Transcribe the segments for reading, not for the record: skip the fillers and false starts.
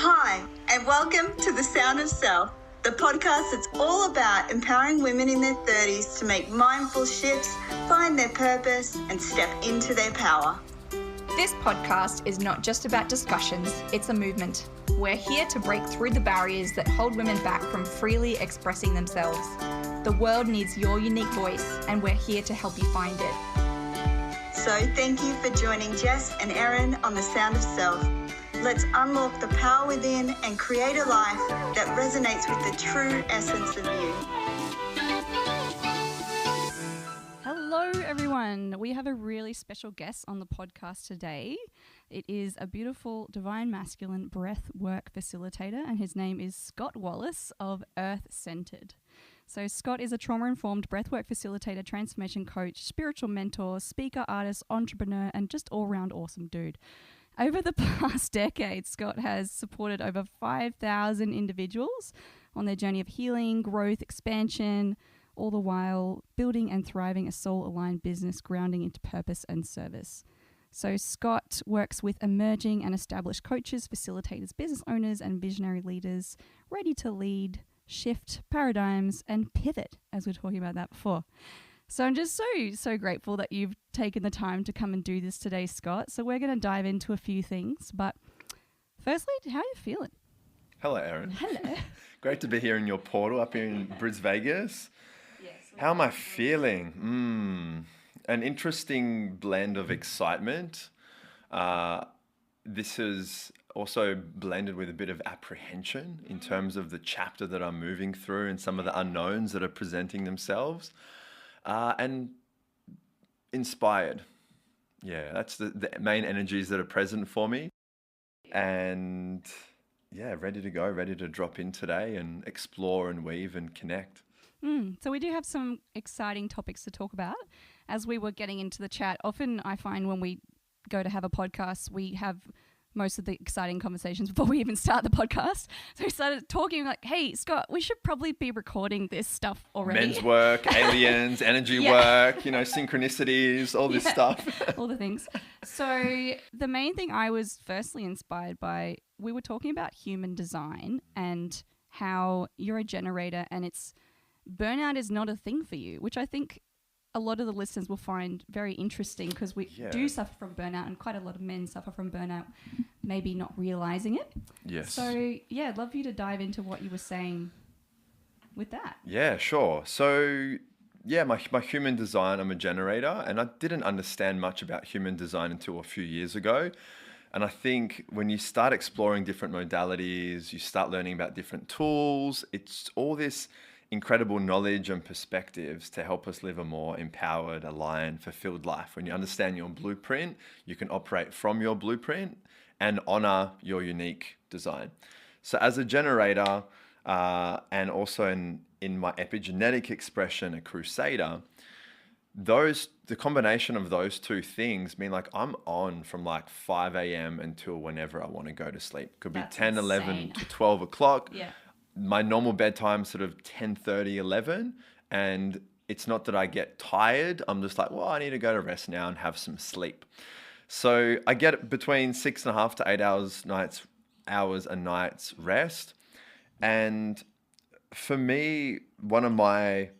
Hi, and welcome to The Sound of Self, the podcast that's all about empowering women in their 30s to make mindful shifts, find their purpose, and step into their power. This podcast is not just about discussions, it's a movement. We're here to break through the barriers that hold women back from freely expressing themselves. The world needs your unique voice, and we're here to help you find it. So thank you for joining Jess and Erin on The Sound of Self. Let's unlock the power within and create a life that resonates with the true essence of you. Hello, everyone. We have a really special guest on the podcast today. It is a beautiful divine masculine breath work facilitator, and his name is Scott Wallace of Earth Centered. So Scott is a trauma-informed breathwork facilitator, transformation coach, spiritual mentor, speaker, artist, entrepreneur, and just all-round awesome dude. Over the past decade, Scott has supported over 5,000 individuals on their journey of healing, growth, expansion, all the while building and thriving a soul-aligned business grounding into purpose and service. So Scott works with emerging and established coaches, facilitators, business owners, and visionary leaders ready to lead, shift paradigms, and pivot, as we were talking about that before. So I'm just so grateful that you've taken the time to come and do this today, Scott. So we're going to dive into a few things, but firstly, how are you feeling? Hello, Erin. Hello. Great to be here in your portal up here in Bris Vegas. Yes. How am I feeling? An interesting blend of excitement. This is also blended with a bit of apprehension in terms of the chapter that I'm moving through and some of the unknowns that are presenting themselves. And inspired. Yeah, that's the main energies that are present for me. And yeah, ready to go, ready to drop in today and explore and weave and connect. So we do have some exciting topics to talk about. As we were getting into the chat, often I find when we go to have a podcast, we have most of the exciting conversations before we even start the podcast. So we started talking like, hey, Scott, we should probably be recording this stuff already. Men's work, aliens, energy work, synchronicities, all this stuff. All the things. So the main thing I was firstly inspired by, we were talking about human design and how you're a generator and burnout is not a thing for you, which I think a lot of the listeners will find very interesting because we do suffer from burnout, and quite a lot of men suffer from burnout, maybe not realizing it. Yes. So yeah, I'd love you to dive into what you were saying with that. Yeah, sure. So yeah, my human design, I'm a generator, and I didn't understand much about human design until a few years ago. And I think when you start exploring different modalities, you start learning about different tools, it's all this incredible knowledge and perspectives to help us live a more empowered, aligned, fulfilled life. When you understand your blueprint, you can operate from your blueprint and honor your unique design. So as a generator, and also in my epigenetic expression, a crusader, the combination of those two things mean like I'm on from like 5 a.m. until whenever I want to go to sleep. Could be That's 10, insane. 11 to 12 o'clock. Yeah. My normal bedtime sort of 10:30, 11, and it's not that I get tired. I'm just like, well, I need to go to rest now and have some sleep. So I get between 6.5 to 8 hours a night's rest. And for me, one of my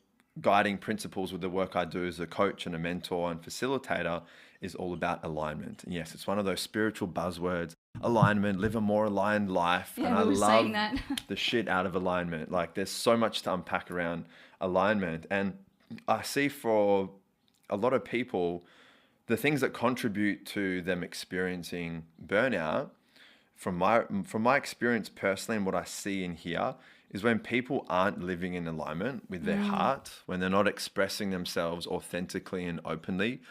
guiding principles with the work I do as a coach and a mentor and facilitator is all about alignment. And yes, it's one of those spiritual buzzwords. Alignment, live a more aligned life. Yeah, and I we were love saying that. the shit out of alignment. Like there's so much to unpack around alignment. And I see for a lot of people, the things that contribute to them experiencing burnout, from my experience personally and what I see in here, is when people aren't living in alignment with their heart, when they're not expressing themselves authentically and openly,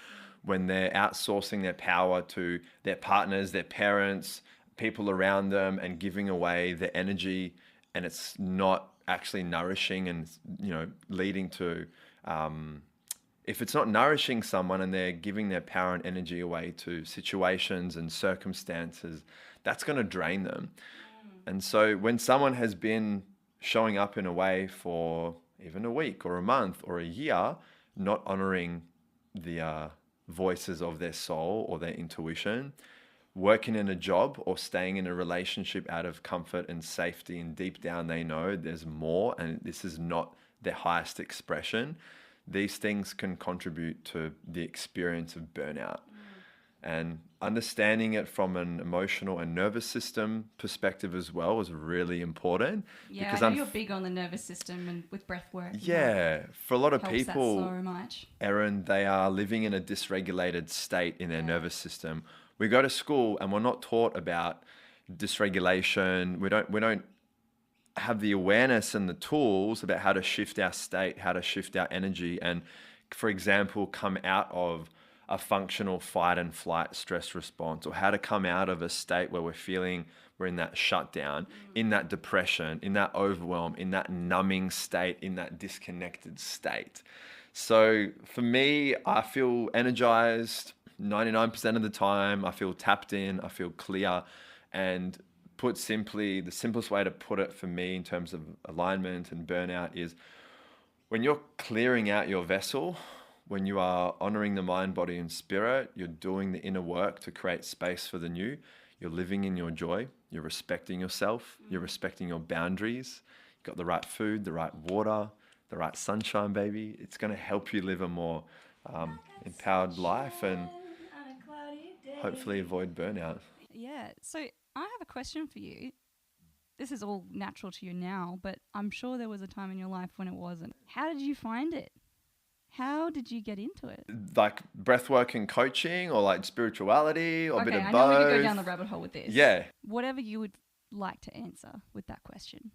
when they're outsourcing their power to their partners, their parents, people around them, and giving away their energy, and it's not actually nourishing and leading to if it's not nourishing someone and they're giving their power and energy away to situations and circumstances, that's going to drain them. And so when someone has been showing up in a way for even a week or a month or a year, not honoring the voices of their soul or their intuition, working in a job or staying in a relationship out of comfort and safety, and deep down they know there's more and this is not their highest expression, these things can contribute to the experience of burnout. And understanding it from an emotional and nervous system perspective as well is really important. Yeah, because I know you're big on the nervous system and with breath work. Yeah, for a lot of helps people, that so much. Erin, they are living in a dysregulated state in their nervous system. We go to school and we're not taught about dysregulation. We don't have the awareness and the tools about how to shift our state, how to shift our energy, and, for example, come out of a functional fight and flight stress response, or how to come out of a state where we're in that shutdown, in that depression, in that overwhelm, in that numbing state, in that disconnected state. So for me, I feel energized 99% of the time. I feel tapped in, I feel clear. And put simply, the simplest way to put it for me in terms of alignment and burnout is when you're clearing out your vessel, when you are honoring the mind, body, and spirit, you're doing the inner work to create space for the new. You're living in your joy. You're respecting yourself. You're respecting your boundaries. You've got the right food, the right water, the right sunshine, baby. It's going to help you live a more empowered life and hopefully avoid burnout. Yeah. So I have a question for you. This is all natural to you now, but I'm sure there was a time in your life when it wasn't. How did you find it? How did you get into it? Like breathwork and coaching, or like spirituality, or a bit of both? I know we could go down the rabbit hole with this. Yeah. Whatever you would like to answer with that question.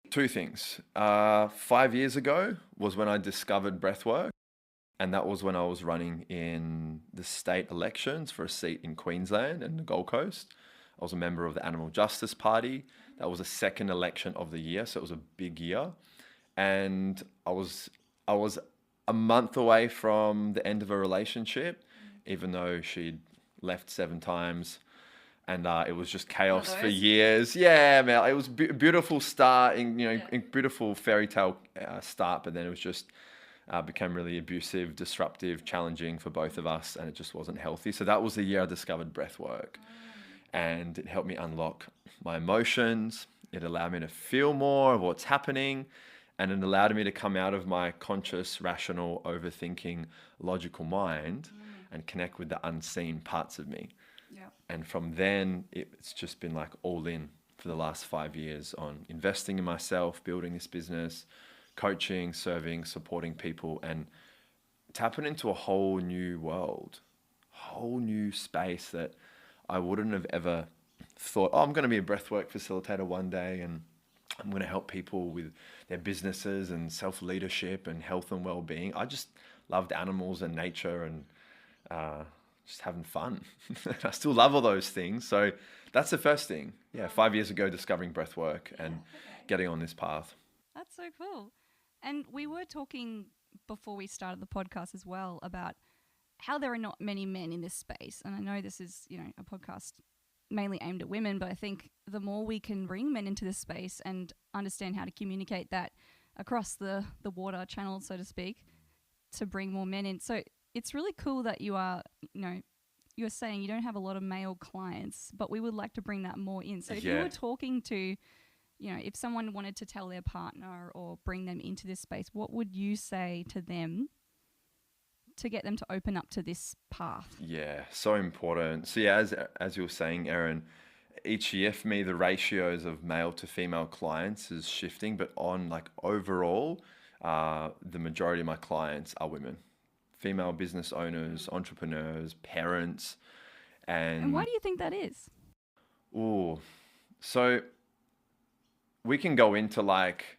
Two things. 5 years ago was when I discovered breathwork, and that was when I was running in the state elections for a seat in Queensland and the Gold Coast. I was a member of the Animal Justice Party. That was the second election of the year, so it was a big year. And I was a month away from the end of a relationship, even though she'd left 7 times, and it was just chaos for years. Yeah, man, it was beautiful start, beautiful fairy tale start, but then it was just became really abusive, disruptive, challenging for both of us, and it just wasn't healthy. So that was the year I discovered breathwork, and it helped me unlock my emotions. It allowed me to feel more of what's happening. And it allowed me to come out of my conscious, rational, overthinking, logical mind and connect with the unseen parts of me. Yeah. And from then, it's just been like all in for the last 5 years on investing in myself, building this business, coaching, serving, supporting people, and tapping into a whole new world, whole new space that I wouldn't have ever thought, I'm going to be a breathwork facilitator one day, and I'm going to help people with their businesses and self-leadership and health and well-being. I just loved animals and nature and just having fun. I still love all those things. So that's the first thing. Yeah, 5 years ago, discovering breathwork and getting on this path. That's so cool. And we were talking before we started the podcast as well about how there are not many men in this space. And I know this is, a podcast mainly aimed at women, but I think the more we can bring men into this space and understand how to communicate that across the water channel, so to speak, to bring more men in. So it's really cool that you are, you're saying you don't have a lot of male clients, but we would like to bring that more in. So if you were talking to, if someone wanted to tell their partner or bring them into this space, what would you say to them to get them to open up to this path? Yeah, so important. So yeah, as you were saying, Erin, each year for me, the ratios of male to female clients is shifting, but on like overall, the majority of my clients are women, female business owners, entrepreneurs, parents. And why do you think that is? So we can go into like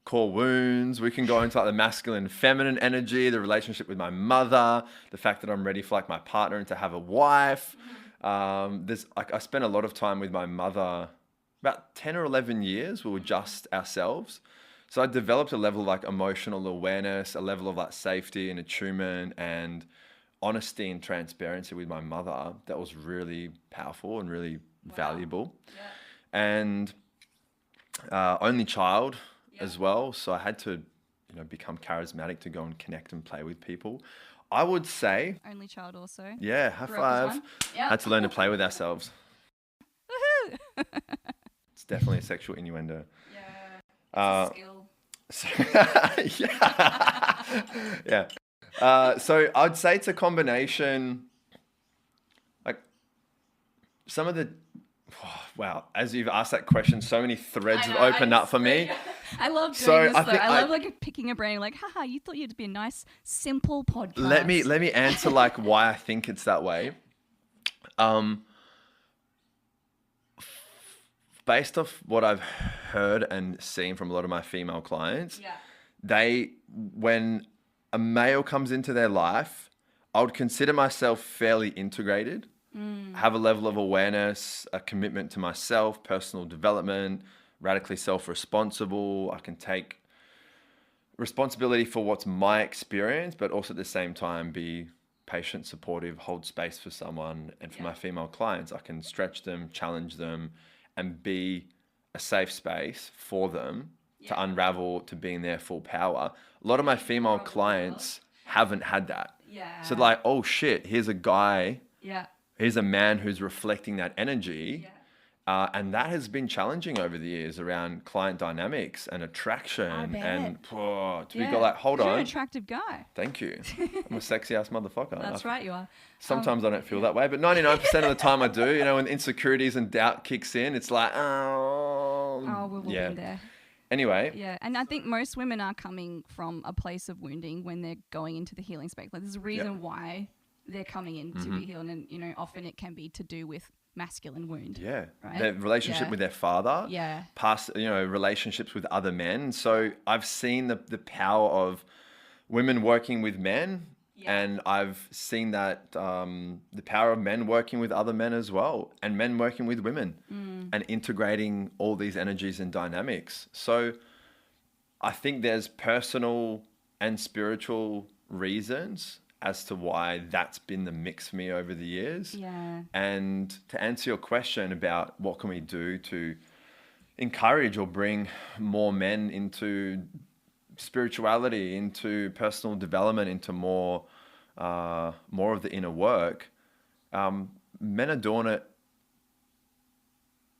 core wounds. We can go into like the masculine, feminine energy, the relationship with my mother, the fact that I'm ready for like my partner and to have a wife. I spent a lot of time with my mother, about 10 or 11 years. We were just ourselves. So I developed a level of like emotional awareness, a level of like safety and attunement and honesty and transparency with my mother that was really powerful and really valuable. Yeah. And only child as well. So I had to, become charismatic to go and connect and play with people. I would say, Only child also. yeah, high Grew up as five. one. Yep. Had to learn to play with ourselves. Woohoo! It's definitely a sexual innuendo. Yeah. It's a skill. So, yeah. So I'd say it's a combination, like some of the, wow, as you've asked that question, so many threads have opened up for me. I love doing So this I though. think I love like picking a brain, like, haha, you thought you'd be a nice, simple podcast. Let me answer like why I think it's that way. Based off what I've heard and seen from a lot of my female clients, when a male comes into their life, I would consider myself fairly integrated, have a level of awareness, a commitment to myself, personal development, radically self-responsible. I can take responsibility for what's my experience, but also at the same time be patient, supportive, hold space for someone. And for my female clients, I can stretch them, challenge them, and be a safe space for them to unravel, to be in their full power. A lot of my female clients haven't had that. Yeah. So like, oh shit, here's a guy, Yeah. here's a man who's reflecting that energy. Yeah. And that has been challenging over the years around client dynamics and attraction. bet. And to be like, hold You're on. an attractive guy. Thank you. I'm a sexy ass motherfucker. That's right, you are. Sometimes I don't feel that way, but 99% of the time I do. You know, when insecurities and doubt kicks in, it's like, Oh, we've all been there. Anyway. Yeah, and I think most women are coming from a place of wounding when they're going into the healing space. Like, there's a reason why they're coming in to be healed, and you know, often it can be to do with masculine wound. Yeah. Right? Their relationship with their father. Yeah. Past, relationships with other men. So I've seen the power of women working with men. Yeah. And I've seen that the power of men working with other men as well, and men working with women and integrating all these energies and dynamics. So I think there's personal and spiritual reasons as to why that's been the mix for me over the years. Yeah. And to answer your question about what can we do to encourage or bring more men into spirituality, into personal development, into more of the inner work, men are doing it,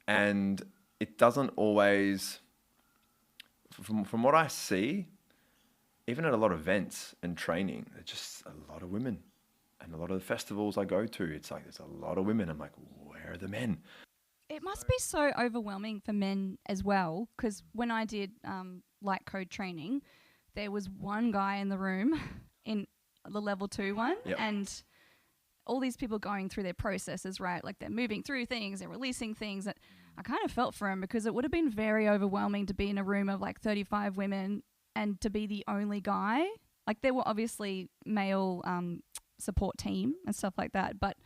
and it doesn't always, from what I see, even at a lot of events and training, there's just a lot of women. And a lot of the festivals I go to, it's like there's a lot of women. I'm like, where are the men? It must be so overwhelming for men as well, because when I did light code training, there was one guy in the room in the level 2 one, and all these people going through their processes, right? Like they're moving through things, they're releasing things. That I kind of felt for him, because it would have been very overwhelming to be in a room of like 35 women and to be the only guy. Like there were obviously male support team and stuff like that, but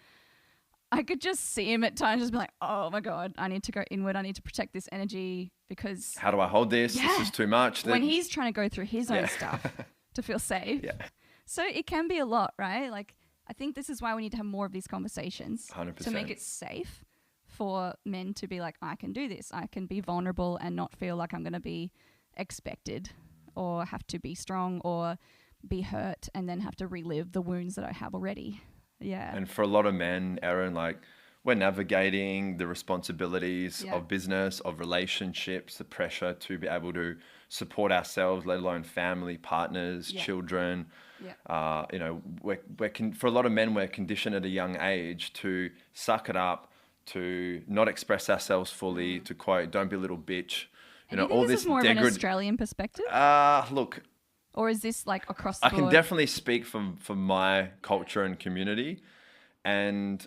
I could just see him at times just be like, oh my God, I need to go inward. I need to protect this energy, because how do I hold this? This is too much. When he's trying to go through his own stuff to feel safe. Yeah. So it can be a lot, right? Like, I think this is why we need to have more of these conversations 100%. to make it safe for men to be like, I can do this. I can be vulnerable and not feel like I'm going to be expected or have to be strong or be hurt and then have to relive the wounds that I have already. Yeah. And for a lot of men, Erin, like we're navigating the responsibilities of business, of relationships, the pressure to be able to support ourselves, let alone family, partners, children. Yeah. For a lot of men, we're conditioned at a young age to suck it up, to not express ourselves fully, to quote, don't be a little bitch. All this is more of an Australian perspective? Look. Or is this like across the board? I can definitely speak from my culture and community, and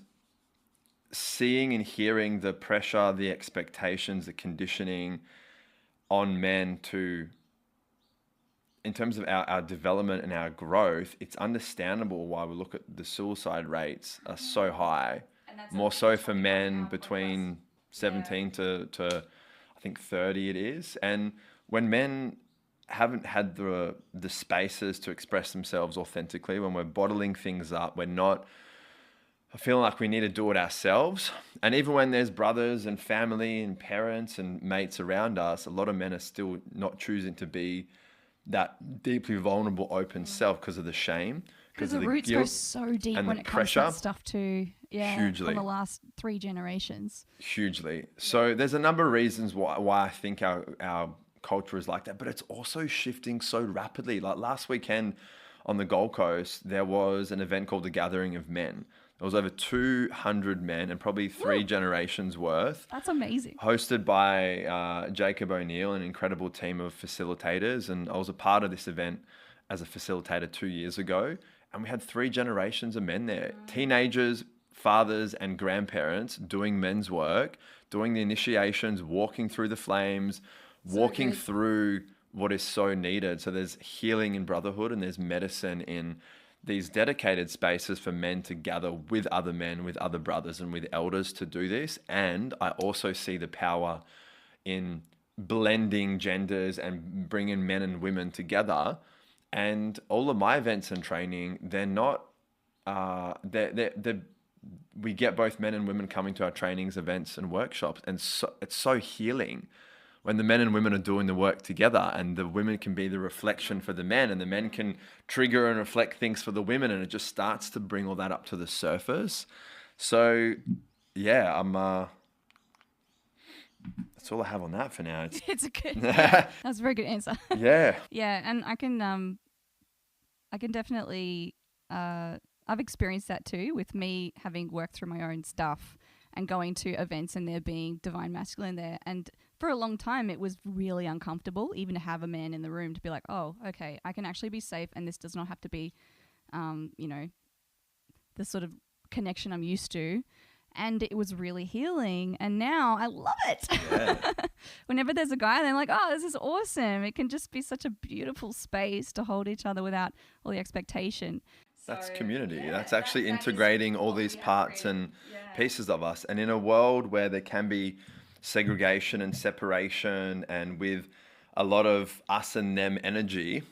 seeing and hearing the pressure, the expectations, the conditioning on men to, in terms of our development and our growth, it's understandable why we look at the suicide rates are so high, more so for men between 17 to I think 30 it is. And when men haven't had the spaces to express themselves authentically, when we're bottling things up, we're not feeling like we need to do it ourselves. And even when there's brothers and family and parents and mates around us, a lot of men are still not choosing to be that deeply vulnerable, open self because of the shame, Because the roots go so deep when it comes to that stuff too. Yeah, hugely. From the last 3 generations. Hugely. So there's a number of reasons why I think our culture is like that, but it's also shifting so rapidly. Like last weekend on the Gold Coast, there was an event called the Gathering of Men. There was over 200 men and probably 3 generations worth. That's amazing. Hosted by Jacob O'Neill, an incredible team of facilitators. And I was a part of this event as a facilitator 2 years ago. And we had 3 generations of men there. Teenagers, fathers and grandparents doing men's work, doing the initiations, walking through the flames, walking through what is so needed. So there's healing in brotherhood and there's medicine in these dedicated spaces for men to gather with other men, with other brothers and with elders to do this. And I also see the power in blending genders and bringing men and women together. And all of my events and training, they're not, we get both men and women coming to our trainings, events and workshops. And so, it's so healing when the men and women are doing the work together, and the women can be the reflection for the men, and the men can trigger and reflect things for the women, and it just starts to bring all that up to the surface. So yeah, that's all I have on that for now. It's a good, that's a very good answer. Yeah. Yeah, and I can definitely, I've experienced that too with me having worked through my own stuff and going to events and there being divine masculine there. And for a long time, it was really uncomfortable even to have a man in the room to be like, oh, okay, I can actually be safe and this does not have to be, the sort of connection I'm used to. And it was really healing. And now I love it. Yeah. Whenever there's a guy, they're like, oh, this is awesome. It can just be such a beautiful space to hold each other without all the expectation. That's community. Yeah, that's actually integrating all these parts and pieces of us. And in a world where there can be segregation and separation and with a lot of us and them energy,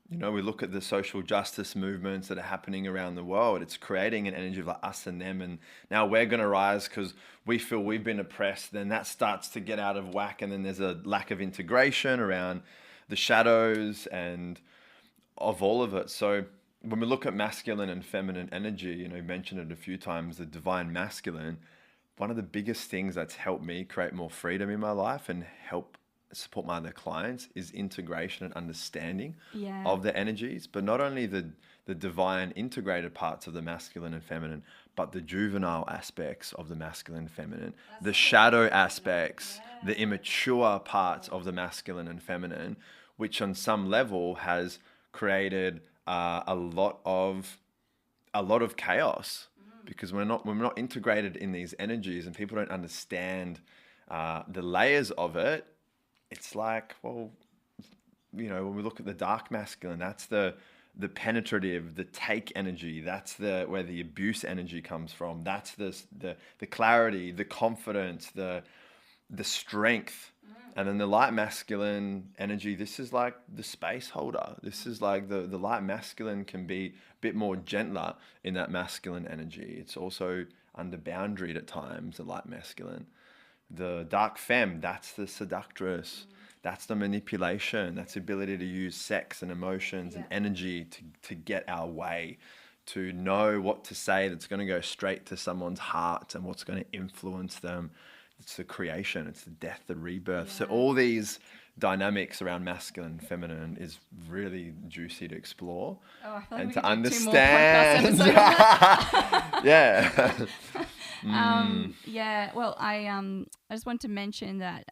we look at the social justice movements that are happening around the world. It's creating an energy of like us and them. And now we're going to rise because we feel we've been oppressed. Then that starts to get out of whack. And then there's a lack of integration around the shadows and of all of it. So when we look at masculine and feminine energy, you mentioned it a few times, the divine masculine, one of the biggest things that's helped me create more freedom in my life and help support my other clients is integration and understanding of the energies, but not only the divine integrated parts of the masculine and feminine, but the juvenile aspects of the masculine and feminine, the shadow aspects, the immature parts of the masculine and feminine, which on some level has created a lot of chaos, because when we're not integrated in these energies and people don't understand the layers of it. It's like, well, when we look at the dark masculine, that's the penetrative, the take energy. That's where the abuse energy comes from. That's the clarity, the confidence, the strength. And then the light masculine energy, this is like the space holder. This is like the light masculine can be a bit more gentler in that masculine energy. It's also under boundaried at times, the light masculine. The dark femme, that's the seductress. That's the manipulation. That's the ability to use sex and emotions and energy to get our way, to know what to say that's going to go straight to someone's heart and what's going to influence them. It's the creation, it's the death, the rebirth. So all these dynamics around masculine and feminine is really juicy to explore and to understand. Yeah. Well, I just want to mention that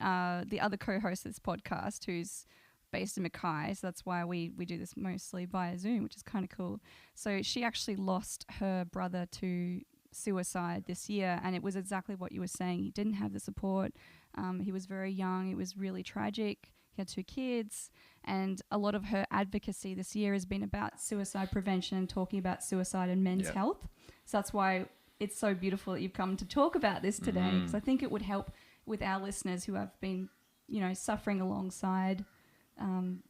the other co-host of this podcast, who's based in Mackay, so that's why we do this mostly via Zoom, which is kind of cool. So she actually lost her brother to suicide this year, and it was exactly what you were saying. He didn't have the support. He was very young. It was really tragic. He had 2 kids, and a lot of her advocacy this year has been about suicide prevention and talking about suicide and men's health. So that's why it's so beautiful that you've come to talk about this today, because I think it would help with our listeners who have been, suffering alongside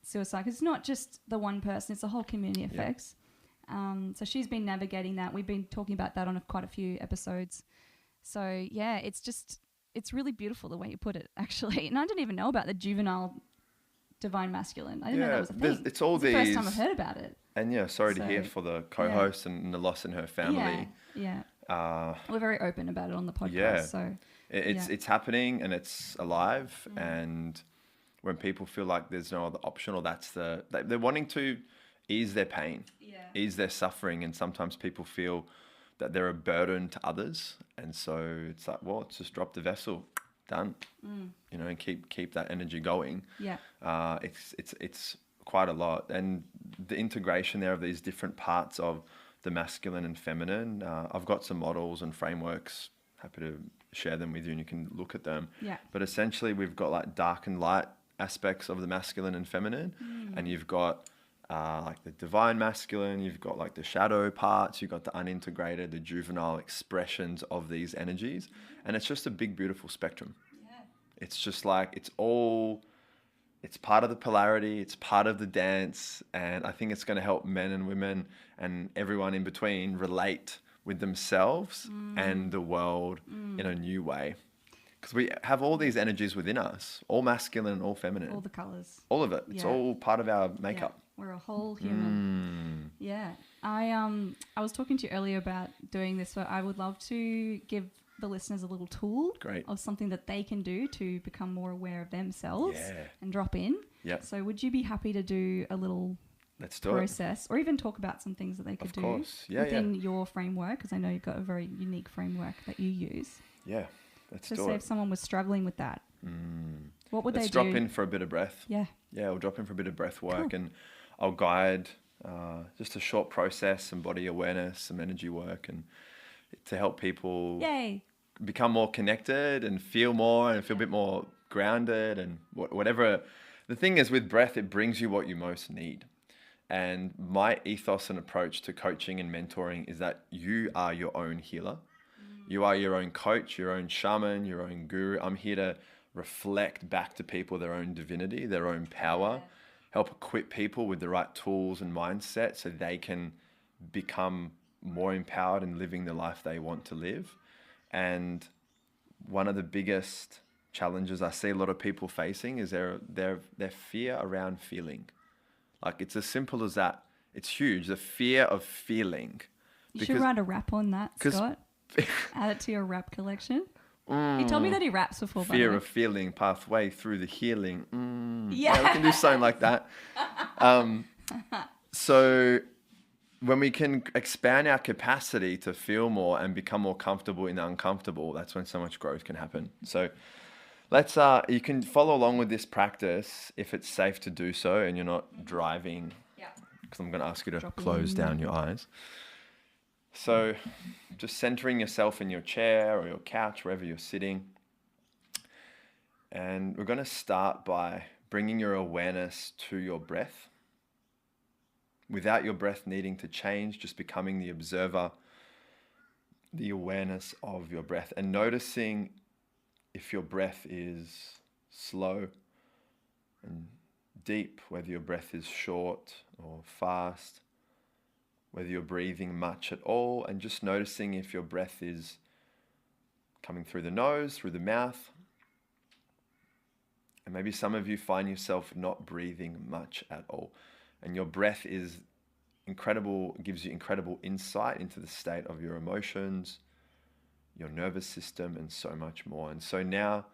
suicide, because it's not just the one person, it's the whole community effects. So she's been navigating that. We've been talking about that on quite a few episodes. So yeah, it's really beautiful the way you put it, actually. And I didn't even know about the juvenile divine masculine. I didn't know that was a thing. It's all the first time I've heard about it. And yeah, sorry to hear So, for the co-host and the loss in her family. Yeah. We're very open about it on the podcast. Yeah. So It's happening and it's alive. And when people feel like there's no other option, or they're wanting to ease their pain, ease their suffering. And sometimes people feel that they're a burden to others. And so it's like, well, it's just drop the vessel, done, and keep that energy going. Yeah. It's quite a lot. And the integration there of these different parts of the masculine and feminine, I've got some models and frameworks, happy to share them with you and you can look at them. Yeah. But essentially we've got like dark and light aspects of the masculine and feminine, and you've got like the divine masculine, you've got like the shadow parts, you've got the unintegrated, the juvenile expressions of these energies, and it's just a big, beautiful spectrum. It's just like, it's part of the polarity, it's part of the dance, and I think it's going to help men and women and everyone in between relate with themselves and the world in a new way. Because we have all these energies within us, all masculine and all feminine. All the colours. All of it. It's all part of our makeup. We're a whole human. Yeah. I was talking to you earlier about doing this, but I would love to give the listeners a little tool of something that they can do to become more aware of themselves and drop in. Yeah. So would you be happy to do a little process or even talk about some things that they could do within your framework? Because I know you've got a very unique framework that you use. Yeah. Let's do it. So say if someone was struggling with that, what would Let's they do? drop in for a bit of breath. Yeah. Yeah, we'll drop in for a bit of breath work and I'll guide just a short process, some body awareness, some energy work, and to help people become more connected and feel more and feel a bit more grounded and whatever. The thing is with breath, it brings you what you most need. And my ethos and approach to coaching and mentoring is that you are your own healer. You are your own coach, your own shaman, your own guru. I'm here to reflect back to people their own divinity, their own power, help equip people with the right tools and mindset so they can become more empowered in living the life they want to live. And one of the biggest challenges I see a lot of people facing is their fear around feeling. Like, it's as simple as that. It's huge, the fear of feeling. You should write a rap on that, Scott. Add it to your rap collection. He told me that he raps before. Fear of feeling, pathway through the healing. Yeah, we can do something like that. So when we can expand our capacity to feel more and become more comfortable in the uncomfortable, that's when so much growth can happen. So let's you can follow along with this practice if it's safe to do so and you're not driving. Yeah. Because I'm going to ask you to close down your eyes. So just centering yourself in your chair or your couch, wherever you're sitting. And we're going to start by bringing your awareness to your breath. Without your breath needing to change, just becoming the observer, the awareness of your breath, and noticing if your breath is slow and deep, whether your breath is short or fast, whether you're breathing much at all, and just noticing if your breath is coming through the nose, through the mouth. And maybe some of you find yourself not breathing much at all. And your breath is incredible, gives you incredible insight into the state of your emotions, your nervous system, and so much more. And so now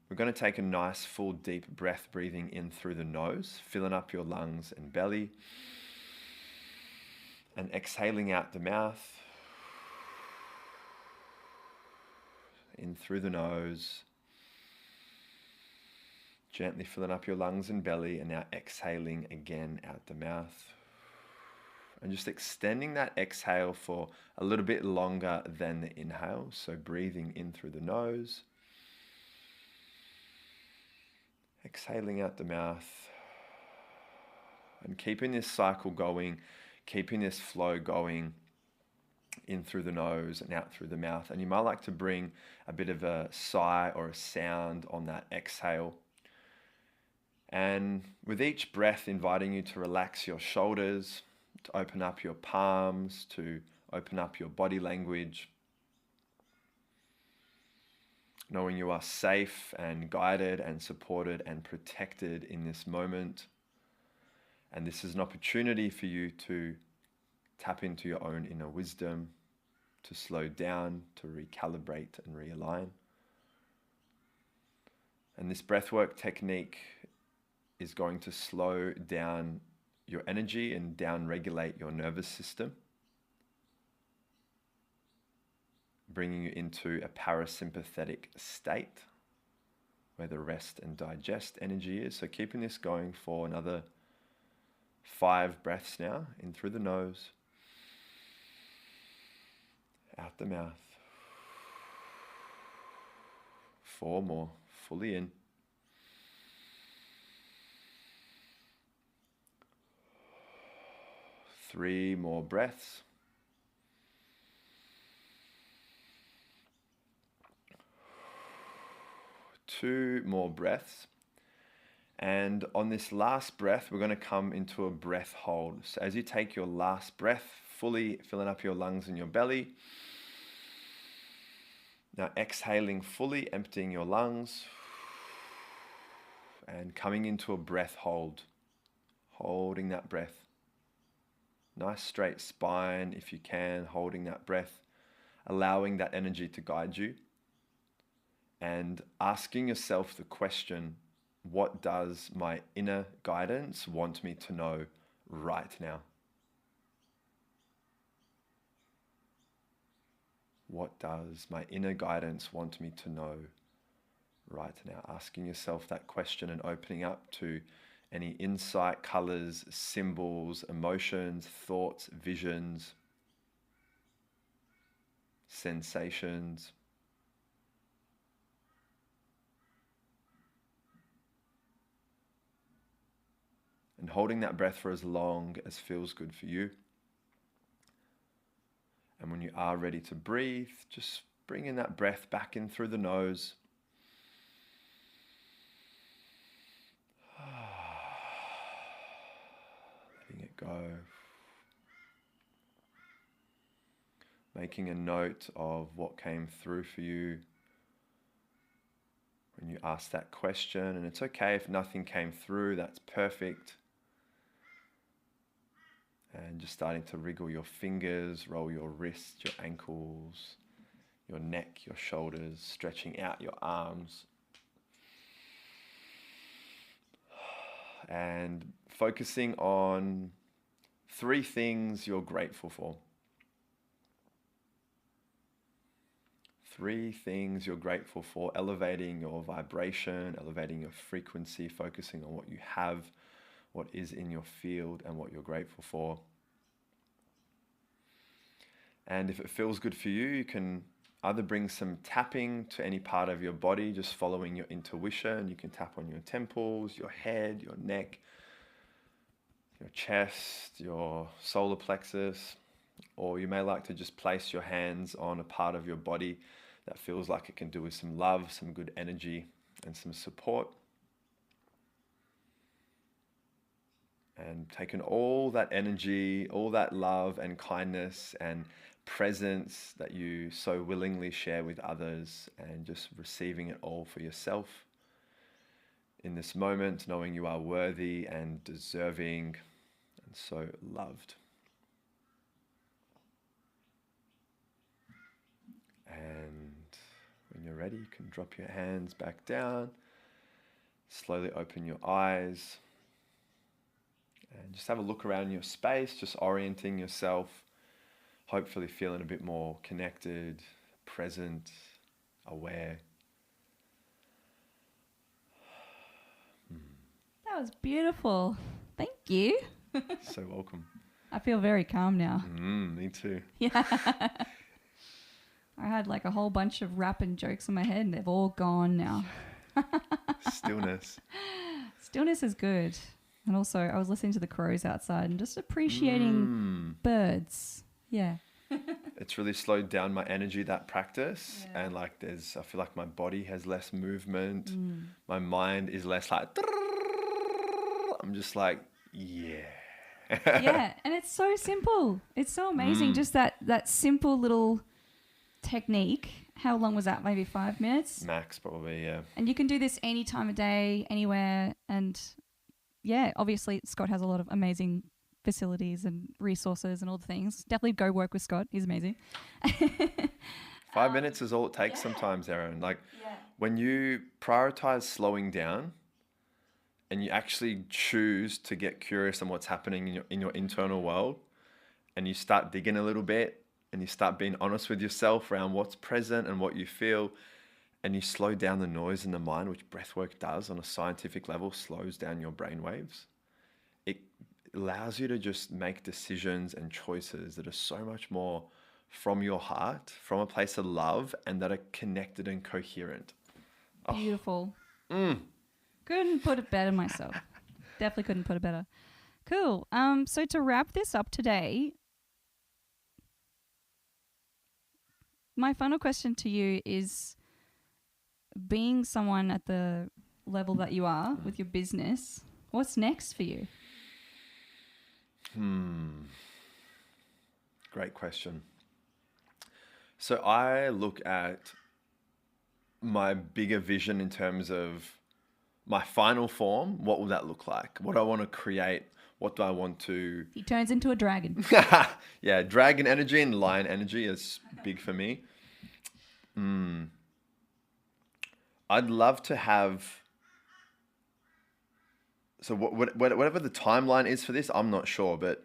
we're going to take a nice, full, deep breath, breathing in through the nose, filling up your lungs and belly, and exhaling out the mouth, in through the nose, gently filling up your lungs and belly, and now exhaling again out the mouth. And just extending that exhale for a little bit longer than the inhale. So breathing in through the nose, exhaling out the mouth, and keeping this cycle going, keeping this flow going in through the nose and out through the mouth. And you might like to bring a bit of a sigh or a sound on that exhale. And with each breath, inviting you to relax your shoulders, to open up your palms, to open up your body language, knowing you are safe and guided and supported and protected in this moment. And this is an opportunity for you to tap into your own inner wisdom, to slow down, to recalibrate and realign. And this breathwork technique is going to slow down your energy and down-regulate your nervous system, bringing you into a parasympathetic state where the rest and digest energy is. So keeping this going for another 5 breaths now, in through the nose, out the mouth. 4 more, fully in. 3 more breaths. 2 more breaths. And on this last breath, we're going to come into a breath hold. So as you take your last breath, fully filling up your lungs and your belly. Now exhaling fully, emptying your lungs. And coming into a breath hold. Holding that breath. Nice straight spine if you can, holding that breath. Allowing that energy to guide you. And asking yourself the question, what does my inner guidance want me to know right now? What does my inner guidance want me to know right now? Asking yourself that question and opening up to any insight, colors, symbols, emotions, thoughts, visions, sensations. And holding that breath for as long as feels good for you. And when you are ready to breathe, just bringing that breath back in through the nose. Letting it go. Making a note of what came through for you when you asked that question. And it's okay if nothing came through, that's perfect. And just starting to wriggle your fingers, roll your wrists, your ankles, your neck, your shoulders, stretching out your arms. And focusing on 3 things you're grateful for. 3 things you're grateful for, elevating your vibration, elevating your frequency, focusing on what you have, what is in your field, and what you're grateful for. And if it feels good for you, you can either bring some tapping to any part of your body, just following your intuition. You can tap on your temples, your head, your neck, your chest, your solar plexus, or you may like to just place your hands on a part of your body that feels like it can do with some love, some good energy, and some support. And taking all that energy, all that love and kindness and presence that you so willingly share with others, and just receiving it all for yourself in this moment, knowing you are worthy and deserving and so loved. And when you're ready, you can drop your hands back down, slowly open your eyes. And just have a look around your space, just orienting yourself, hopefully feeling a bit more connected, present, aware. That was beautiful. Thank you. So welcome. I feel very calm now. Me too. Yeah. I had like a whole bunch of rap and jokes in my head and they've all gone now. Stillness. Stillness is good. And also I was listening to the crows outside and just appreciating birds. Yeah. It's really slowed down my energy, that practice. Yeah. And like I feel like my body has less movement. My mind is less like, I'm just like, yeah. Yeah. And it's so simple. It's so amazing. Just that simple little technique. How long was that? Maybe 5 minutes? Max, probably, yeah. And you can do this any time of day, anywhere. And yeah, obviously Scott has a lot of amazing facilities and resources and all the things. Definitely go work with Scott. He's amazing. 5 minutes is all it takes sometimes, Erin. Like when you prioritize slowing down and you actually choose to get curious on what's happening in your internal world, and you start digging a little bit and you start being honest with yourself around what's present and what you feel, and you slow down the noise in the mind, which breathwork does on a scientific level, slows down your brain waves. It allows you to just make decisions and choices that are so much more from your heart, from a place of love, and that are connected and coherent. Beautiful. Couldn't put it better myself. Definitely couldn't put it better. Cool. So to wrap this up today, my final question to you is, being someone at the level that you are with your business, what's next for you? Great question. So I look at my bigger vision in terms of my final form. What will that look like? What do I want to create? What do I want to... He turns into a dragon. Yeah, dragon energy and lion energy is big for me. I'd love to have... So whatever the timeline is for this, I'm not sure, but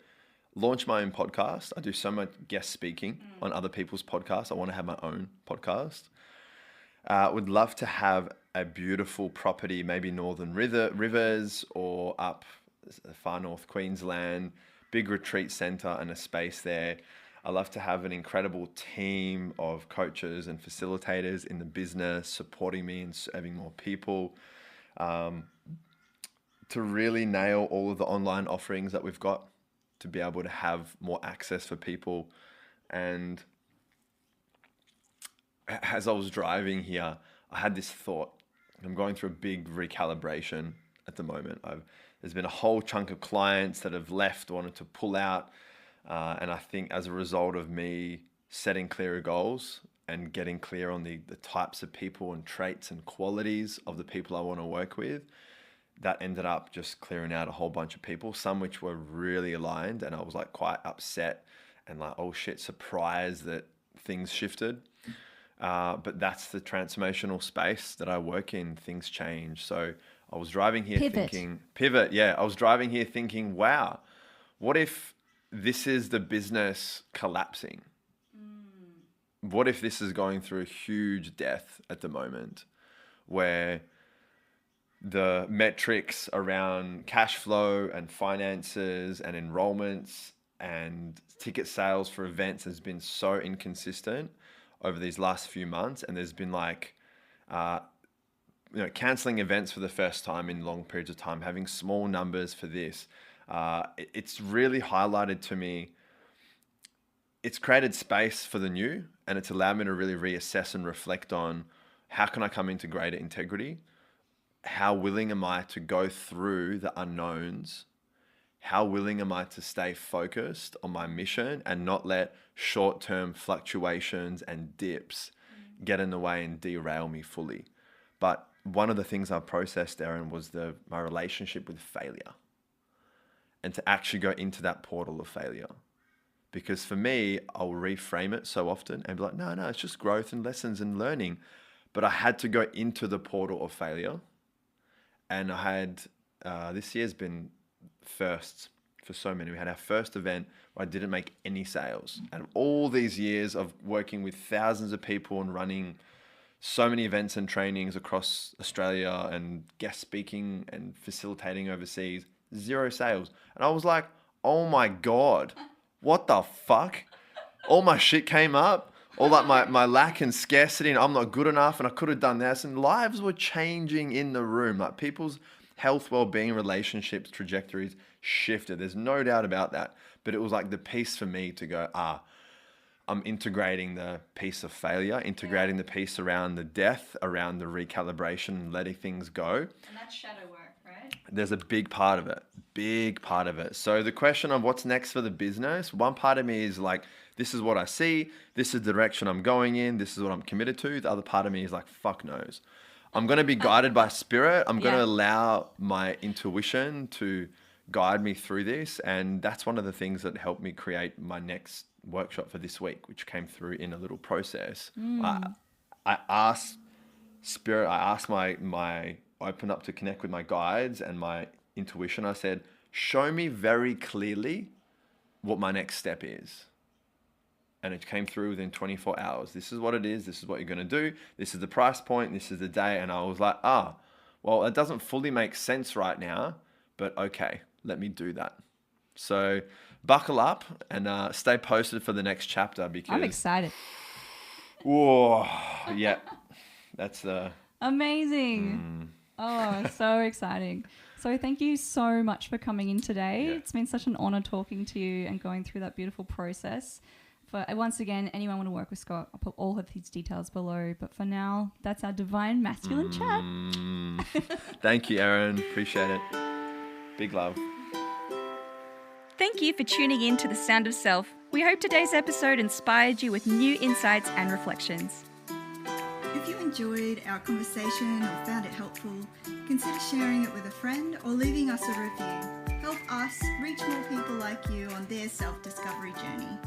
launch my own podcast. I do so much guest speaking on other people's podcasts. I want to have my own podcast. Would love to have a beautiful property, maybe Northern Rivers or up far north Queensland, big retreat center and a space there. I love to have an incredible team of coaches and facilitators in the business supporting me and serving more people. To really nail all of the online offerings that we've got, to be able to have more access for people. And as I was driving here, I had this thought. I'm going through a big recalibration at the moment. There's been a whole chunk of clients that have left, wanted to pull out. And I think as a result of me setting clearer goals and getting clear on the types of people and traits and qualities of the people I want to work with, that ended up just clearing out a whole bunch of people, some which were really aligned. And I was like quite upset and like, oh shit, surprised that things shifted. But that's the transformational space that I work in. Things change. So I was driving here thinking, pivot. Yeah. I was driving here thinking, wow, what if this is the business collapsing? What if this is going through a huge death at the moment, where the metrics around cash flow and finances and enrollments and ticket sales for events has been so inconsistent over these last few months. And there's been like, canceling events for the first time in long periods of time, having small numbers for this. It's really highlighted to me. It's created space for the new, and it's allowed me to really reassess and reflect on how can I come into greater integrity? How willing am I to go through the unknowns? How willing am I to stay focused on my mission and not let short-term fluctuations and dips get in the way and derail me fully? But one of the things I processed, Erin, was my relationship with failure, and to actually go into that portal of failure. Because for me, I'll reframe it so often and be like, no, it's just growth and lessons and learning. But I had to go into the portal of failure. And I had, this year's been firsts for so many. We had our first event where I didn't make any sales. And all these years of working with thousands of people and running so many events and trainings across Australia and guest speaking and facilitating overseas, 0 sales. And I was like, oh my God, what the fuck? All my shit came up. All like my lack and scarcity, and I'm not good enough, and I could have done this. And lives were changing in the room. Like people's health, well-being, relationships, trajectories shifted. There's no doubt about that. But it was like the piece for me to go, I'm integrating the piece of failure, integrating the piece around the death, around the recalibration, and letting things go. And that's shadow work, right? There's a big part of it. So the question of what's next for the business, one part of me is like, this is what I see. This is the direction I'm going in. This is what I'm committed to. The other part of me is like, fuck knows. I'm going to be guided by spirit. I'm going Yeah. to allow my intuition to guide me through this. And that's one of the things that helped me create my next workshop for this week, which came through in a little process. I asked spirit, I asked my open up to connect with my guides and my intuition. I said, show me very clearly what my next step is. And it came through within 24 hours. This is what it is. This is what you're going to do. This is the price point. This is the day. And I was like, well, it doesn't fully make sense right now, but okay, let me do that. So buckle up and stay posted for the next chapter because I'm excited. Whoa, yeah, that's the Amazing. Oh, so exciting. So thank you so much for coming in today. Yeah. It's been such an honor talking to you and going through that beautiful process. But once again, anyone want to work with Scott, I'll put all of his details below. But for now, that's our divine masculine chat. Thank you, Erin. Appreciate it. Big love. Thank you for tuning in to The Sound of Self. We hope today's episode inspired you with new insights and reflections. If you enjoyed our conversation or found it helpful, consider sharing it with a friend or leaving us a review. Help us reach more people like you on their self-discovery journey.